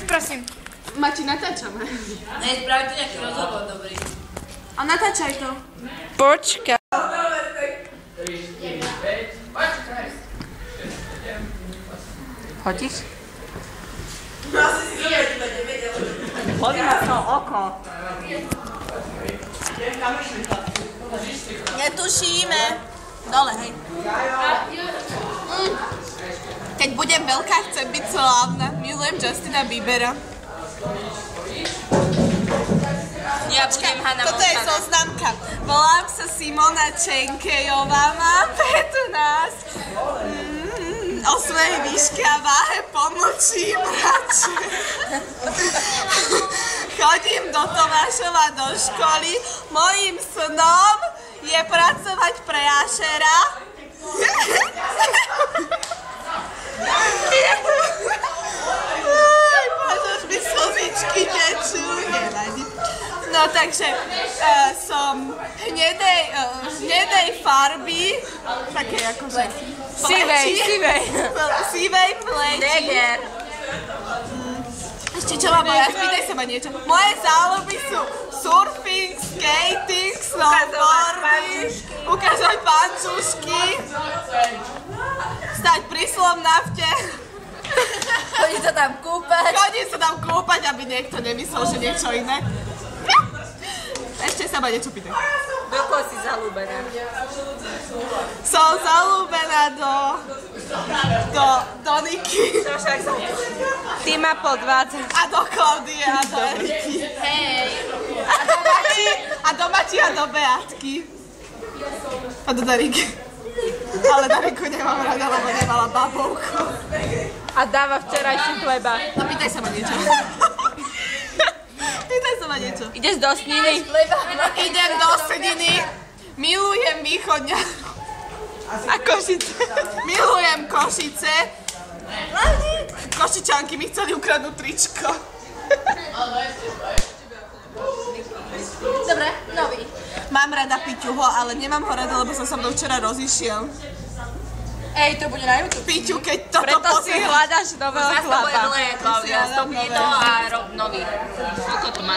prosím. Mati, natáčame. Ne, spravite nejaký rozhovor dobrý. A natáčaj to. Počkaj. Chodíš? Chodí na to oko. Netušíme. Dole, hej. Keď budem veľká, chcem byť slávna. Milujem Justina Biebera. Ja budem Hana Toto je zoznamka. Volám sa Simona Čenkejová, mám 15. O svojej výške a váhe pomlčím radšej. Chodím do Tomášova do školy. Mojím snom je pracovať pre Ašera. Bože, už mi slzičky tečú. Nevadí. No takže som hnedej farby, také akože sivej pleti. Neger. Ešte čo mám povedať? Spýtaj sa ma niečo. Moje záľuby sú surfing, skating, snowboarding, ukázať pančušky, stať pri Slovnafte. Chodí sa tam kúpať. Chodím sa tam kúpať, aby niekto nemyslel, že niečo iné. Ešte sa ma niečo pýtaj. Do koho si zalúbená? Som zalúbená do Niky. Ty ma podvádzaš. A do Klaudie a do Eriky. Hej. A do Mati a do Beatky. A do Dariky. Ale Dariku nemám rada, lebo nemala babovku. A dáva včerajší chleba. No pýtaj sa ma niečo. Pýtaj sa ma niečo. Ideš do Sniny? Idem do Sniny. Milujem východňa. A Košice. Milujem Košice. Košičanky mi chceli ukradnúť tričko. Dobre, nový. Mám rada Piťuho, ale nemám ho rada, lebo som sa mnou včera rozišiel. Ej, to bude na YouTube. Piťu, keď toto Preto si hľadaš nového Zas to bude chlapa. dlhé, Klaudia. Stopni to a rob nový. Koľko to má?